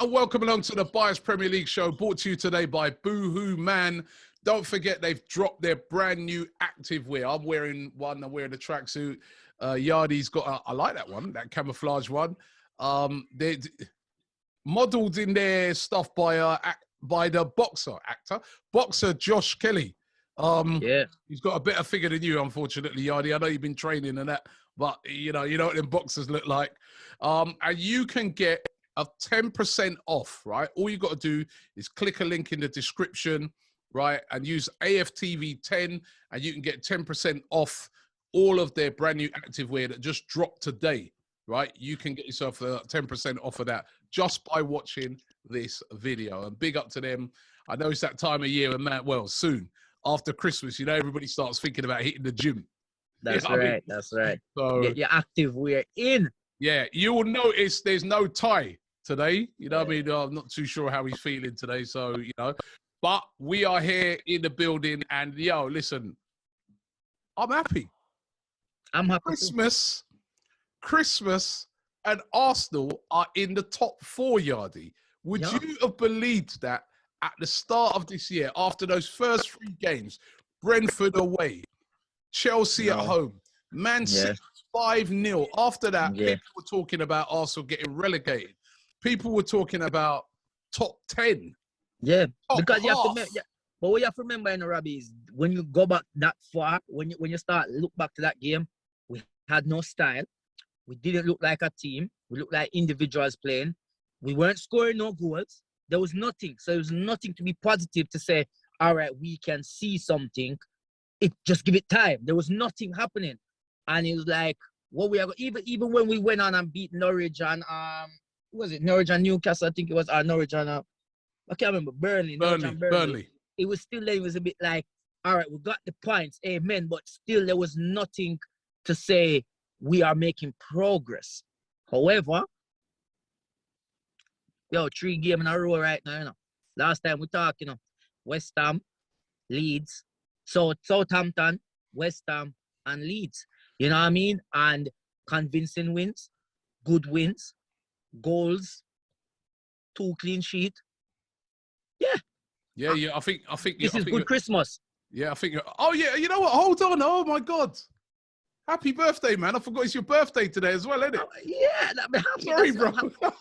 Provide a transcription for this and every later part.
and welcome along to the Bias Premier League show, brought to you today by Boohoo Man. Don't forget, they've dropped their brand new active wear. I'm wearing one. I'm wearing a tracksuit. Yardi's got I like that one, that camouflage one. They're modelled in their stuff by the boxer Josh Kelly. Yeah, he's got a better figure than you, unfortunately, Yardi. I know you've been training and that, but you know what them boxers look like. And you can get a 10% off, right? All you got to do is click a link in the description, right, and use AFTV 10, and you can get 10% off all of their brand new activewear that just dropped today, right? You can get yourself a 10% off of that just by watching this video. And big up to them. I know it's that time of year, and man, well, soon after Christmas, you know, everybody starts thinking about hitting the gym. that's You know right. I mean? That's right. So Get your activewear in. yeah, you will notice there's no tie today. You know what I mean? I'm not too sure how he's feeling today. So, you know, but we are here in the building and yo, listen, I'm happy. I'm happy. Christmas and Arsenal are in the top 4, Yardy. Would you have believed that at the start of this year, after those first 3 games, Brentford away, Chelsea at home, Man City 5-0. After that, people were talking about Arsenal getting relegated. People were talking about top 10. Yeah, top because half. you have to. But what you have to remember, you know, Robbie, is when you go back that far, when you start look back to that game, we had no style. We didn't look like a team. We looked like individuals playing. We weren't scoring no goals. There was nothing. So there was nothing to be positive to say, all right, we can see something. Just give it time. There was nothing happening. And it was like, what we are even when we went on and beat Norwich and was it Norwich and Newcastle? I think it was Norwich and I can't remember Burnley. It was still there. It was a bit like, all right, we got the points, amen. But still, there was nothing to say we are making progress. However, 3 games in a row right now. You know, last time we talked, you know, West Ham, Leeds, Southampton, West Ham, and Leeds. You know what I mean? And convincing wins, good wins, goals, 2 clean sheets. Yeah. I think this is good Christmas. Yeah, I think. Oh yeah, you know what? Hold on. Oh my God. Happy birthday, man. I forgot it's your birthday today as well, isn't it? Yeah. Sorry, bro.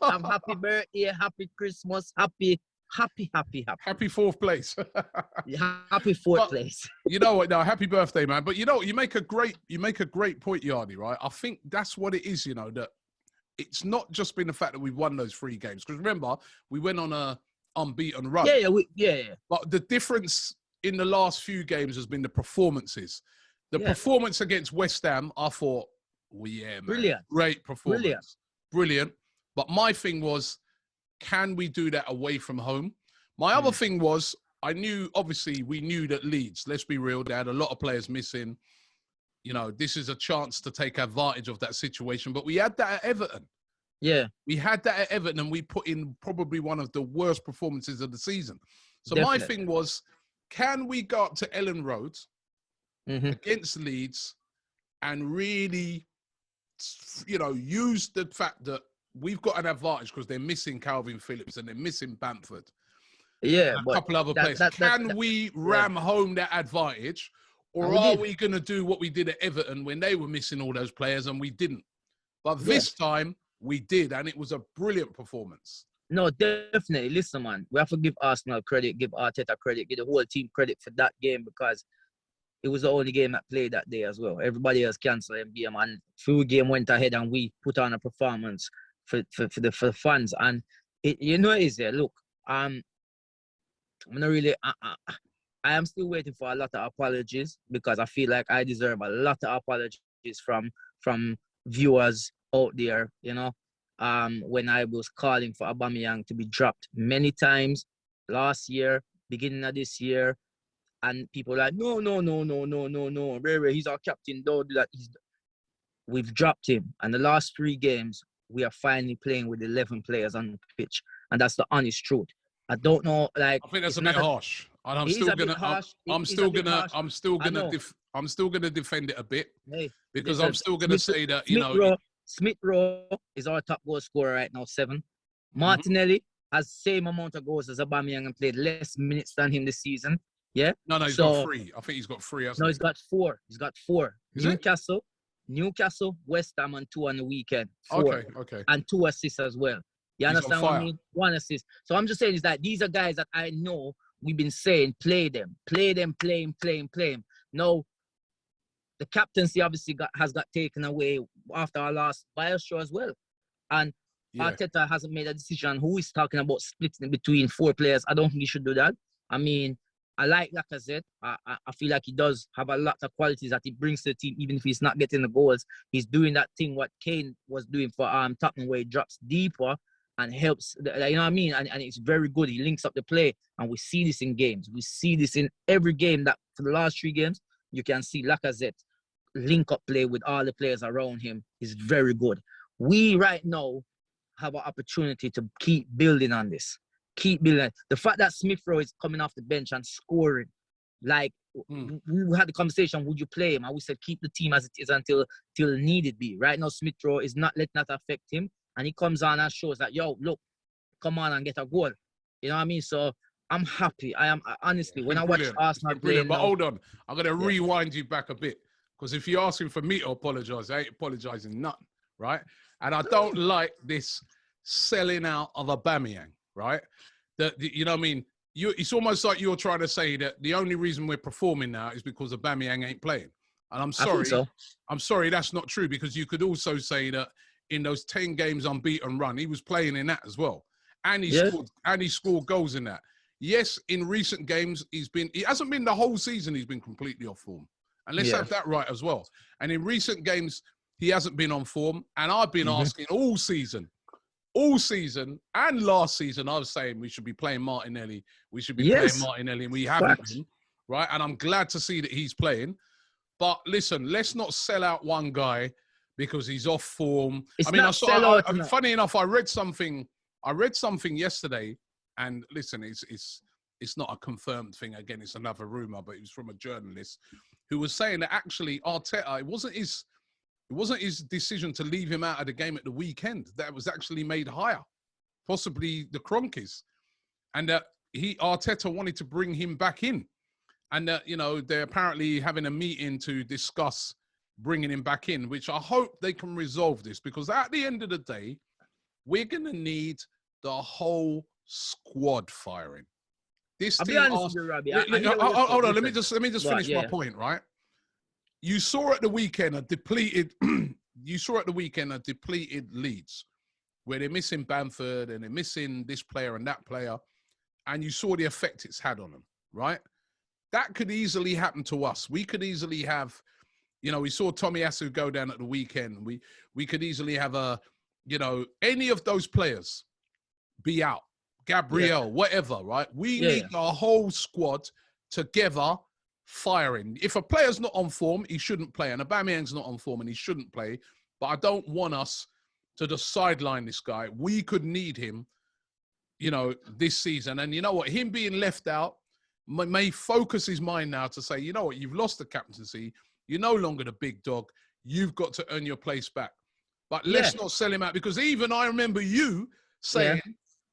I'm happy birthday, happy Christmas, happy 4th place. Happy 4th place. You know what? No, happy birthday, man. But you know what? You make a great point, Yardi, right? I think that's what it is, you know, that it's not just been the fact that we've won those 3 games. Because remember, we went on a unbeaten run. Yeah. But the difference in the last few games has been the performances. The performance against West Ham, I thought, man. Brilliant. Great performance. Brilliant. But my thing was, can we do that away from home? My other thing was, we knew that Leeds, let's be real, they had a lot of players missing. You know, this is a chance to take advantage of that situation. But we had that at Everton. Yeah. We had that at Everton and we put in probably one of the worst performances of the season. So Definitely. my thing was, can we go up to Ellen Road against Leeds and really, you know, use the fact that we've got an advantage because they're missing Calvin Phillips and they're missing Bamford. Yeah, a couple other players. Can we ram home that advantage, or are we going to do what we did at Everton when they were missing all those players and we didn't? But this time we did, and it was a brilliant performance. No, definitely. Listen, man, we have to give Arsenal credit, give Arteta credit, give the whole team credit for that game because it was the only game that played that day as well. Everybody else canceled the game, and few game went ahead, and we put on a performance for the fans. And you know, is there? Look, I'm not really. I am still waiting for a lot of apologies because I feel like I deserve a lot of apologies from viewers out there. You know, when I was calling for Aubameyang to be dropped many times last year, beginning of this year. And people are like, no. Ray, he's our captain. Don't do that. We've dropped him. And the last 3 games, we are finally playing with 11 players on the pitch. And that's the honest truth. I don't know, like... I think that's a bit harsh. And I'm still gonna defend it a bit. Because I'm still gonna say that, you know... Smith Rowe is our top goal scorer right now, 7. Martinelli has same amount of goals as Aubameyang and played less minutes than him this season. Yeah. No, he's got 3. I think he's got 3. No, he's got 4. He's got 4. Is it? Newcastle, West Ham, and 2 on the weekend. 4. Okay. And 2 assists as well. You understand what I mean? 1 assist. So I'm just saying is that these are guys that I know we've been saying play them. Now, the captaincy obviously has got taken away after our last bias show as well. And Arteta hasn't made a decision who is talking about splitting it between 4 players. I don't think he should do that. I mean, I like Lacazette. I feel like he does have a lot of qualities that he brings to the team, even if he's not getting the goals. He's doing that thing what Kane was doing for Tottenham, where he drops deeper and helps, you know what I mean? And it's very good. He links up the play, and we see this in games. We see this in every game that for the last 3 games, you can see Lacazette link up play with all the players around him is very good. We right now have an opportunity to keep building on this. Keep building. The fact that Smith Rowe is coming off the bench and scoring, like we had the conversation, would you play him? And we said keep the team as it is until needed be. Right now, Smith Rowe is not letting that affect him, and he comes on and shows that, yo, look, come on and get a goal. You know what I mean? So I'm happy. I am honestly when I watch Arsenal play. But hold on, I'm gonna rewind you back a bit, because if you're asking for me to apologise, I ain't apologising nothing, right? And I don't like this selling out of Aubameyang, right? You know what I mean? It's almost like you're trying to say that the only reason we're performing now is because Aubameyang ain't playing. And I'm sorry. I'm sorry, that's not true, because you could also say that in those 10 games unbeaten run, he was playing in that as well. And he scored goals in that. Yes, in recent games, he hasn't been the whole season he's been completely off form. And let's have that right as well. And in recent games, he hasn't been on form. And I've been asking all season and last season, I was saying we should be playing Martinelli. We should be playing Martinelli, and we haven't been, right? And I'm glad to see that he's playing. But listen, let's not sell out one guy because he's off form. Funny enough, I read something yesterday, and listen, it's not a confirmed thing. Again, it's another rumor, but it was from a journalist who was saying that actually Arteta, it wasn't his decision to leave him out of the game at the weekend. That was actually made higher, possibly the Cronkies. And that Arteta wanted to bring him back in. And that, they're apparently having a meeting to discuss bringing him back in, which I hope they can resolve this, because at the end of the day, we're going to need the whole squad firing. I'll be honest with you, Robbie. Hold on, let me just finish my point, right? You saw at the weekend a depleted Leeds, where they're missing Bamford and they're missing this player and that player, and you saw the effect it's had on them, right? That could easily happen to us. We could easily have, we saw Tomiyasu go down at the weekend. We could easily have any of those players be out, Gabriel, whatever, right? We need our whole squad together firing. If a player's not on form, he shouldn't play. And Aubameyang's not on form and he shouldn't play. But I don't want us to just sideline this guy. We could need him, this season. And you know what? Him being left out may focus his mind now to say, you know what? You've lost the captaincy. You're no longer the big dog. You've got to earn your place back. But let's not sell him out, because even I remember you saying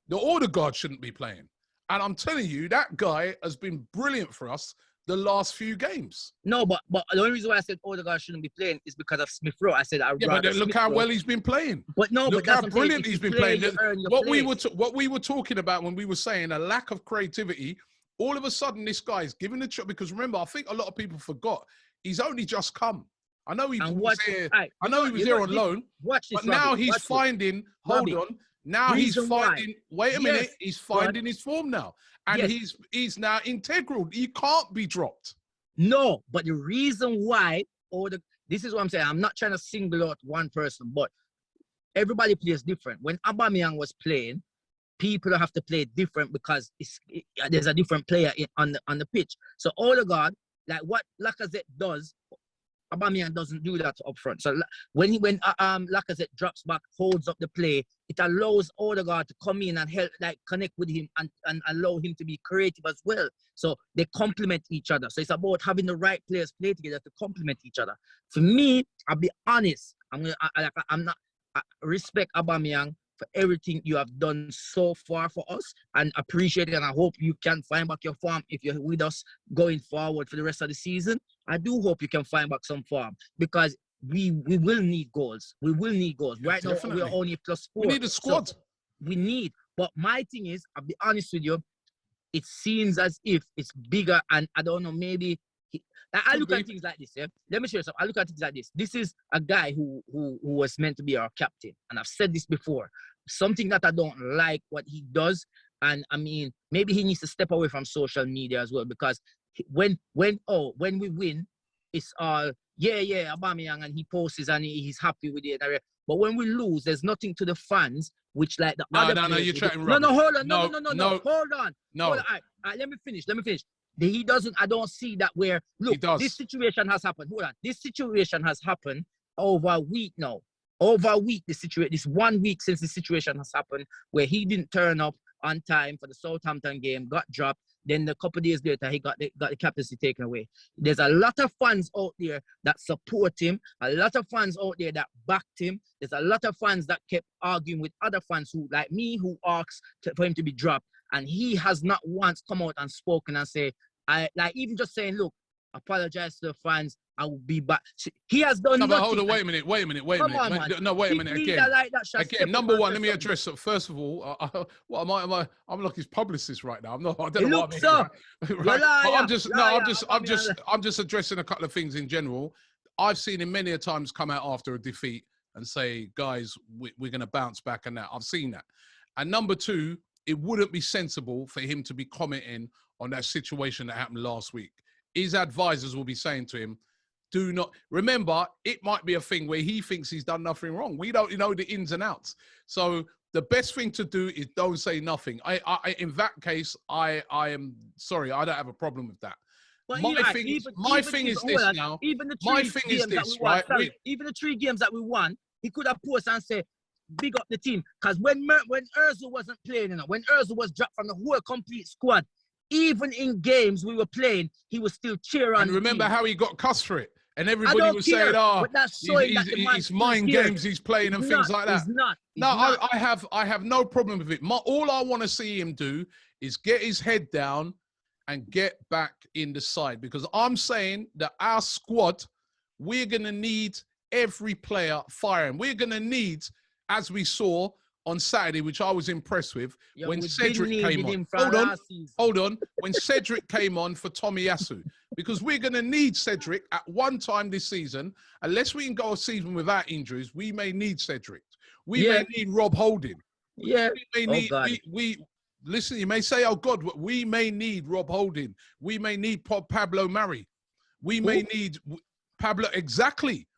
the Odegaard shouldn't be playing. And I'm telling you, that guy has been brilliant for us the last few games. No, but the only reason why I said Odegaard shouldn't be playing is because of Smith Rowe. I said look how well he's been playing. Look how brilliant he's been playing. What we were talking about when we were saying a lack of creativity, all of a sudden this guy's given the shot, because remember, I think a lot of people forgot he's only just come. I know he was here. I know he was here on loan. But now he's finding. Hold on. Now he's finding. Wait a minute. He's finding his form now, and he's now integral. He can't be dropped. No, but the reason why, this is what I'm saying. I'm not trying to single out one person, but everybody plays different. When Aubameyang was playing, people have to play different because there's a different player on the pitch. So Odegaard, like what Lacazette does, Aubameyang doesn't do that up front. So when Lacazette drops back, holds up the play, it allows Odegaard to come in and help, like connect with him and allow him to be creative as well. So they complement each other. So it's about having the right players play together to complement each other. For me, I'll be honest. I respect Aubameyang. for everything you have done so far for us, and appreciate it. And I hope you can find back your form if you're with us going forward for the rest of the season. I do hope you can find back some form, because we will need goals. We will need goals. Yeah, Right definitely. now, we are only +4. We need a squad. So we need. But my thing is, I'll be honest with you, it seems as if it's bigger, and I don't know, maybe I look at things like this. Yeah, let me show you something. I look at things like this. This is a guy who was meant to be our captain, and I've said this before. Something that I don't like what he does, and I mean, maybe he needs to step away from social media as well, because when we win, it's all yeah, Aubameyang, and he posts and he's happy with it. But when we lose, there's nothing to the fans, which like the other players. No, you're chatting rubbish. No, hold on. No, Hold on. No. Hold on. All right, let me finish. He doesn't. I don't see that where. Look, this situation has happened. Hold on. This situation has happened over a week now. Over a week, this 1 week since the situation has happened, where he didn't turn up on time for the Southampton game, got dropped. Then a couple of days later, he got the captaincy taken away. There's a lot of fans out there that support him. A lot of fans out there that backed him. There's a lot of fans that kept arguing with other fans who, like me, who asked for him to be dropped. And he has not once come out and spoken and say, even just saying, look, apologize to the fans, I will be back. He has done nothing. But hold on, wait a minute. No, wait a minute. Again, number one, let me address it. First of all, I'm like his publicist right now. I don't know what I mean. Right? I'm just addressing a couple of things in general. I've seen him many a times come out after a defeat and say, guys, we're going to bounce back, and that. I've seen that. And number two, it wouldn't be sensible for him to be commenting on that situation that happened last week. His advisors will be saying to him, do not, remember, it might be a thing where he thinks he's done nothing wrong. We don't know the ins and outs. So the best thing to do is don't say nothing. In that case, I am sorry, I don't have a problem with that. Well, my thing is this now. Even the 3 games that we won, right? Even the 3 games that we won, he could have posted and said, big up the team. Because when Ozil wasn't playing, when Ozil was dropped from the whole complete squad, even in games we were playing, he was still cheering on. And remember how he got cussed for it? And everybody was saying, he's mind games he's playing and things like that. I have no problem with it. All I want to see him do is get his head down and get back in the side. Because I'm saying that our squad, we're going to need every player firing. We're going to need, as we saw on Saturday, which I was impressed with, when Cedric came on. Hold on. When Cedric came on for Tomiyasu. Because we're going to need Cedric at one time this season. Unless we can go a season without injuries, we may need Cedric. We may need Rob Holding. Yeah. We may need, listen, you may say, oh God, we may need Rob Holding. We may need Pablo Mari. We may need Pablo, exactly.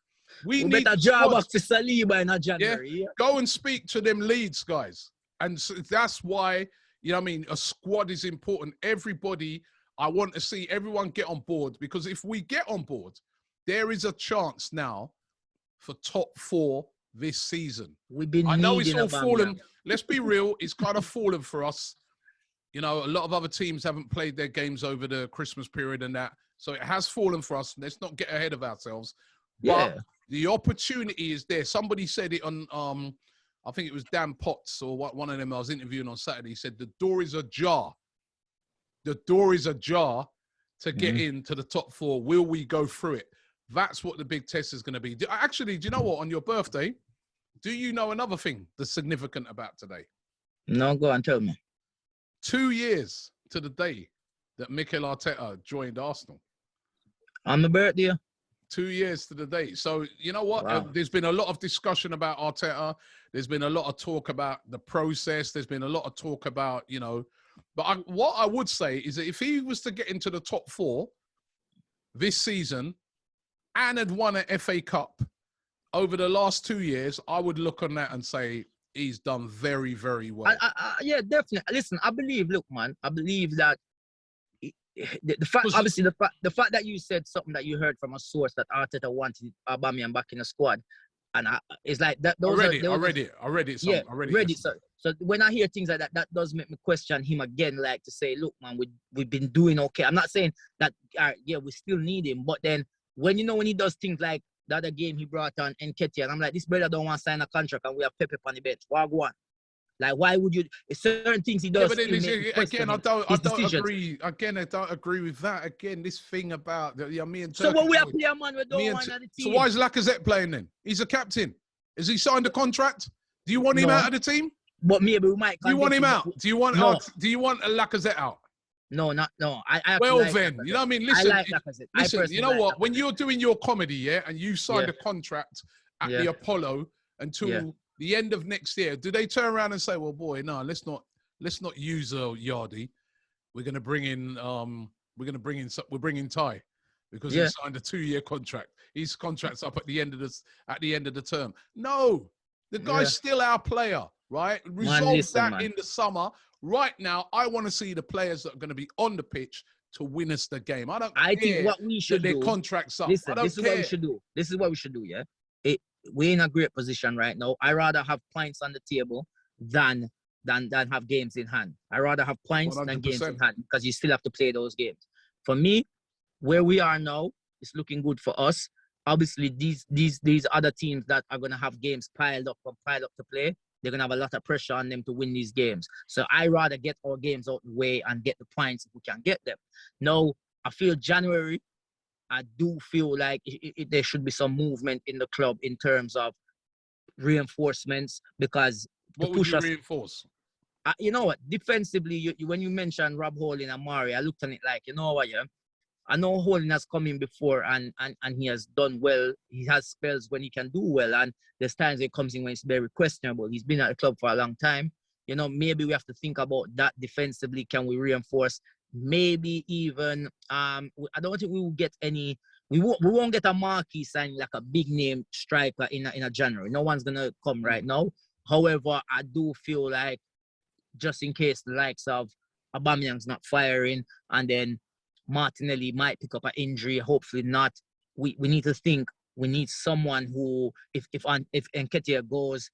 We need better job up for Saliba in January. Yeah? Go and speak to them Leeds guys. And so that's why, you know what I mean, a squad is important. Everybody, I want to see everyone get on board, because if we get on board, there is a chance now for top 4 this season. I know it's all fallen. Let's be real. It's kind of fallen for us. You know, a lot of other teams haven't played their games over the Christmas period and that. So it has fallen for us. Let's not get ahead of ourselves. But the opportunity is there. Somebody said it on, I think it was Dan Potts or one of them I was interviewing on Saturday. He said, the door is ajar. The door is ajar to get into the top 4. Will we go through it? That's what the big test is going to be. Actually, do you know what? On your birthday, do you know another thing that's significant about today? No, go on, tell me. 2 years to the day that Mikel Arteta joined Arsenal. On my birthday? 2 years to the day. So, you know what? Wow. There's been a lot of discussion about Arteta. There's been a lot of talk about the process. There's been a lot of talk about, you know, but what I would say is that if he was to get into the top 4 this season and had won an FA Cup over the last 2 years, I would look on that and say he's done very, very well. Yeah, definitely. Listen, I believe that the fact, obviously, the fact that you said something that you heard from a source that Arteta wanted Aubameyang back in the squad, and it's like that. I read it. So when I hear things like that, that does make me question him again. Like to say, look, man, we've been doing okay. I'm not saying that. We still need him, but then when he does things like the other game he brought on Nketiah, and I'm like, this brother don't want to sign a contract, and we have Pepe on the bench. Wagwan. Like, why would you? Certain things he does. But then again, I don't agree. Again, I don't agree with that. Again, this thing about me and Turkey. So what we are playing, man, we don't want the team. So why is Lacazette playing then? He's a captain. Has he signed a contract? Do you want him out of the team? But maybe we might. Do you want him out? Do you want a Lacazette out? No. I well like then, Lacazette. you know what I mean? Listen, I like Lacazette. Listen, you know what? Lacazette. When you're doing your comedy, and you signed a contract at the Apollo until the end of next year, do they turn around and say, "Well, boy, no, let's not use Yardi. We're going to bring in we're bringing Ty because he signed a 2-year contract. His contract's up at the end of the term." No, the guy's still our player, right? Resolve that in the summer. Right now, I want to see the players that are going to be on the pitch to win us the game. I think what we should do. Their contracts up. Listen, this is what we should do. This is what we should do. Yeah. We're in a great position right now. I rather have points on the table than have games in hand. I rather have points 100%. Than games in hand because you still have to play those games. For me, where we are now, it's looking good for us. Obviously, these other teams that are gonna have games piled up to play, they're gonna have a lot of pressure on them to win these games. So I rather get our games out the way and get the points if we can get them. Now, I feel January. I do feel like there should be some movement in the club in terms of reinforcements because what would you reinforce? You know what? Defensively, when you mentioned Rob Holding and Mari, I looked at it like, you know what, I know Holding has come in before and he has done well. He has spells when he can do well, and there's times he comes in when it's very questionable. He's been at the club for a long time. You know, maybe we have to think about that defensively. Can we reinforce? Maybe even I don't think we will get any. We won't get a marquee signing like a big name striker in a January. No one's gonna come right now. However, I do feel like just in case the likes of Aubameyang's not firing and then Martinelli might pick up an injury, hopefully not. We need to think. We need someone who, if Nketiah goes,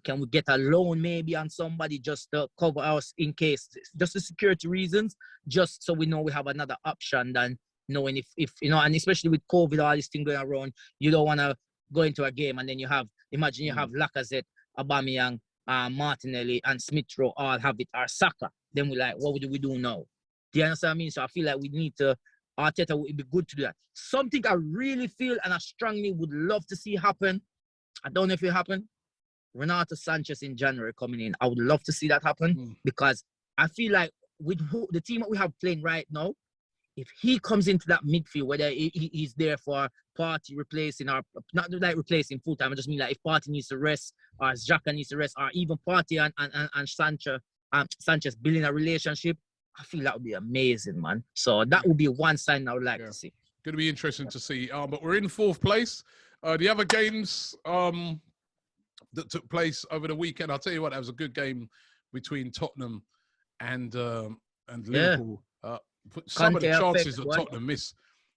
can we get a loan maybe on somebody just to cover us in case, just for security reasons, just so we know we have another option than knowing if you know, and especially with COVID, all this thing going around, you don't want to go into a game and then imagine you have Lacazette, Aubameyang, Martinelli, and Smith Rowe all have it, or Saka. Then we're like, what do we do now? Do you understand what I mean? So I feel like we need to, Arteta would be good to do that. Something I really feel and I strongly would love to see happen. I don't know if it happen. Renato Sanchez in January coming in. I would love to see that happen because I feel like with the team that we have playing right now, if he comes into that midfield, whether he's there for Partey replacing or not like replacing full time, I just mean like if Partey needs to rest or Xhaka needs to rest or even Partey and Sanchez building a relationship, I feel that would be amazing, man. So that would be one sign I would like to see. Going to be interesting to see. But we're in 4th place. The other games that took place over the weekend, I'll tell you what, that was a good game between Tottenham and Liverpool. Some of the chances that Tottenham missed.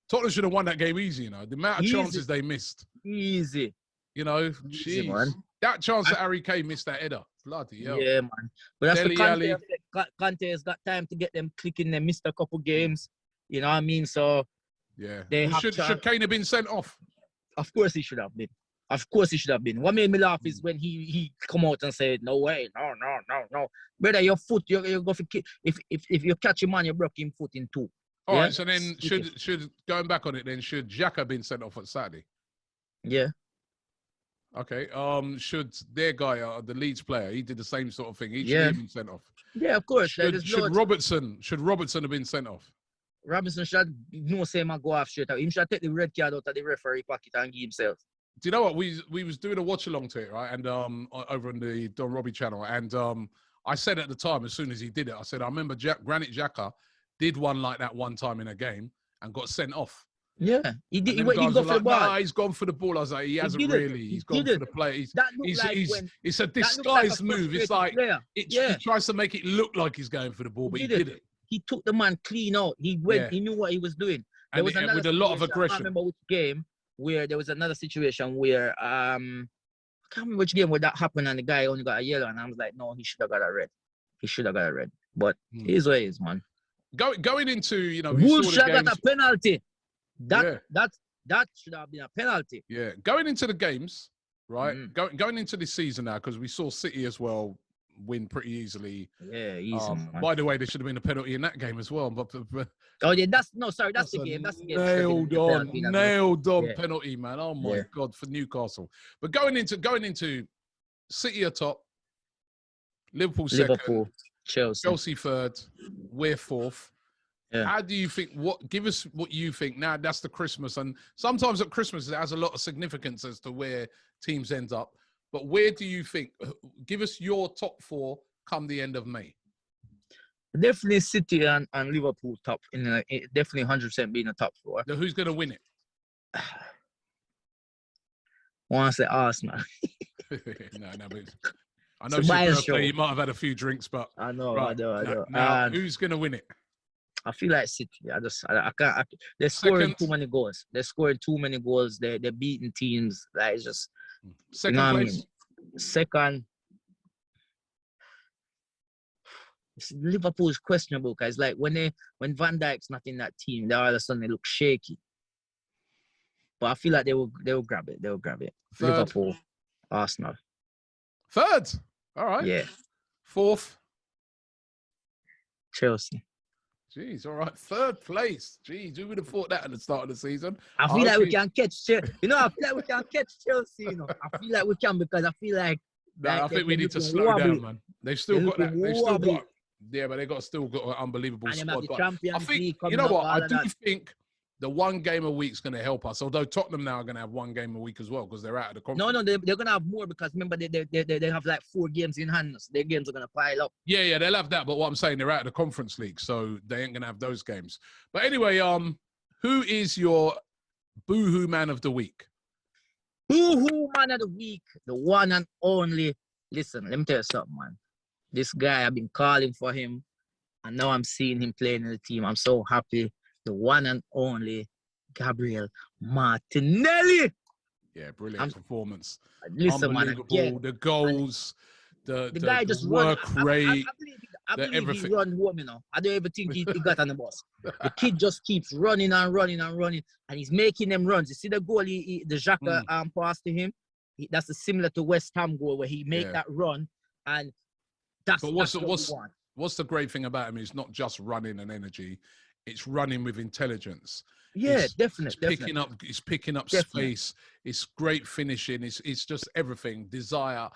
Tottenham should have won that game easy, you know. The amount of chances they missed. Easy. You know, jeez. That chance that Harry Kane missed that header. Bloody hell. Yeah, man. But that's the Conte has got time to get them clicking. They missed a couple games. You know what I mean? So, yeah. Should Kane have been sent off? Of course he should have been. Of course he should have been. What made me laugh is when he come out and said, "No way, no, brother, your foot, you go for kick. If you catch him man, you broke him foot in 2." All right. So then, should going back on it, then should Xhaka have been sent off on Saturday? Yeah. Okay. Should their guy, the Leeds player, he did the same sort of thing. He should have been sent off. Yeah, of course. Should Robertson have been sent off? Robinson should no say man go off straight out. He should take the red card out of the referee pocket and give himself. Do you know what we was doing a watch along to it, right? And over on the Don Robbie channel, and I said at the time, as soon as he did it, I said I remember Granit Xhaka did one like that one time in a game and got sent off. Yeah, he did. He got for the ball. Nah, he's gone for the ball. I was like, he hasn't really. He's gone for the play. It's a disguised move. It's like he tries to make it look like he's going for the ball, but he did it. He took the man clean out. He went. Yeah. He knew what he was doing. There was with a lot of aggression. I can't remember which game where there was another situation where I can't remember which game where that happened and the guy only got a yellow and I was like, no, he should have got a red. He should have got a red. But here's what it is, man. Going into, you know, Wolves should have got a penalty. That should have been a penalty. Yeah, going into the games, right? Going into this season now, because we saw City as well win pretty easily. Yeah, easy, man. By the way, there should have been a penalty in that game as well. But Oh yeah, that's the game. That's the game. Nailed on yeah. penalty, man. Oh my Yeah. God, for Newcastle. But going into City atop, Liverpool second, Chelsea third, we're fourth. Yeah. How do you think? Give us what you think. Now that's the Christmas, and sometimes at Christmas it has a lot of significance as to where teams end up. But where do you think? Give us your top four come the end of May. Definitely City and Liverpool top definitely 100% being a top four. Now, who's going to win it? I want to say Arsenal. But I know it's your birthday. You might have had a few drinks, but I know. Now, who's going to win it? I feel like City. I can't. They're scoring too many goals. They're beating teams. Like, it's just second place. Second. Liverpool is questionable because like when Van Dijk's not in that team, they all of a sudden they look shaky. But I feel like they will grab it. Third. Liverpool, Arsenal. Third. All right. Yeah. Fourth. Chelsea. Jeez, all right. Third place. Jeez, who would have thought that at the start of the season? I feel like we can catch Chelsea. I feel like we can catch Chelsea. I feel like we can because I feel like. I think we need to slow down, man. They've still got that. They've still got. Yeah, but they've still got an unbelievable squad. I think, you know what? I do think the one game a week is going to help us. Although Tottenham now are going to have one game a week as well because they're out of the conference. No, they're going to have more because remember they have like 4 games in hand. So their games are going to pile up. Yeah, they'll have that. But what I'm saying, they're out of the Conference League, so they ain't going to have those games. But anyway, who is your boohoo man of the week? Boohoo man of the week, the one and only. Listen, let me tell you something, man. This guy, I've been calling for him, and now I'm seeing him playing in the team. I'm so happy. The one and only Gabriel Martinelli. Yeah, brilliant performance. Listen, man, again, the goals, the guy just work rate. I believe he run home, I don't even think he got on the bus. The kid just keeps running and running and running, and he's making them runs. You see the goal, the Xhaka pass to him? That's similar to West Ham goal where he made that run, and that's what's the great thing about him is not just running and energy, it's running with intelligence. Yeah, definitely. It's picking up space. It's great finishing. It's just everything. Desire.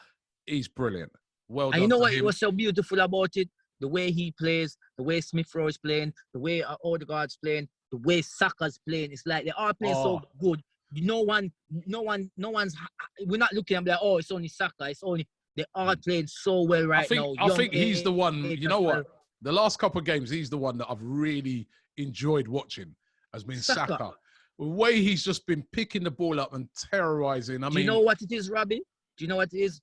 He's brilliant. Well done. And you know what was so beautiful about it? The way he plays, the way Smith Rowe is playing, the way Odegaard's playing, the way Saka's playing. It's like they are playing so good. No one's. We're not looking at like, oh, it's only Saka. It's only they are playing so well now. I think he's the one. You know what? The last couple of games, he's the one that I've really enjoyed watching. Has been Saka. The way he's just been picking the ball up and terrorizing. Do you know what it is, Robbie? Do you know what it is?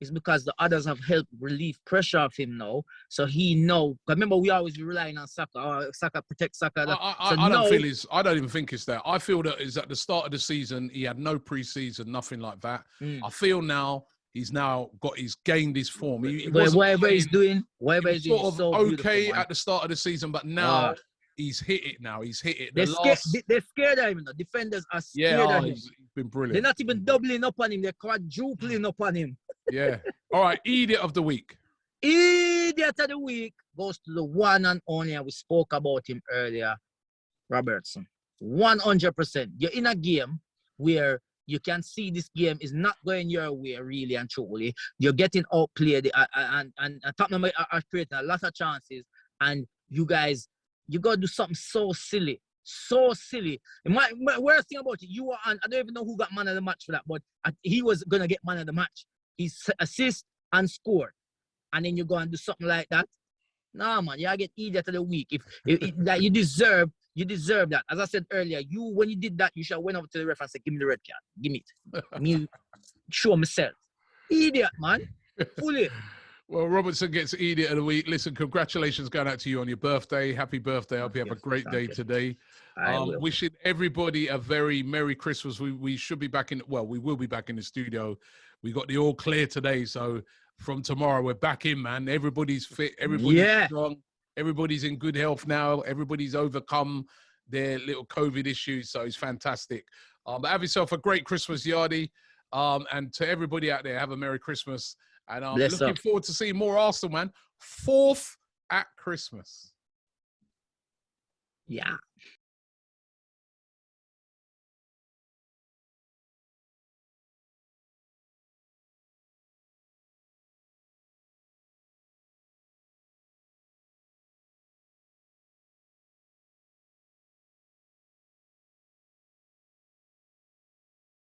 It's because the others have helped relieve pressure of him now. So he know. Remember, we always be relying on Saka. Saka protect Saka. I don't even think it's that. I feel that is at the start of the season, he had no pre-season, nothing like that. I feel now he's gained his form. Whatever he's doing, sort of so okay at the start of the season, but now he's hit it. They're scared of him. The defenders are scared of him. He's been brilliant. They're not even doubling up on him. They're quadrupling up on him. Yeah. All right. Idiot of the week. Idiot of the week goes to the one and only, and we spoke about him earlier, Robertson. 100%. You're in a game where you can see this game is not going your way, really and truly. You're getting outplayed, and Tottenham are creating a lot of chances, and you guys, you got to do something so silly. So silly. My worst thing about it, you were on, I don't even know who got man of the match for that, but he was going to get man of the match. He assist and scored. And then you go and do something like that. Nah, man, you get idiot of the week. Like you deserve that. As I said earlier, when you did that, you should have went over to the ref and said, give me the red card. Give me it. Me show myself. Idiot, man. Fully. Well, Robertson gets idiot of the week. Listen, congratulations going out to you on your birthday. Happy birthday. I hope you have a great day today. Wishing everybody a very Merry Christmas. We should be back we will be back in the studio. We got the all clear today. So from tomorrow, we're back in, man. Everybody's fit. Everybody's strong. Everybody's in good health now. Everybody's overcome their little COVID issues. So it's fantastic. But have yourself a great Christmas, Yardy. And to everybody out there, have a Merry Christmas. And I'm Bless looking up. forward to seeing more Arsenal, man. 4th at Christmas. Yeah.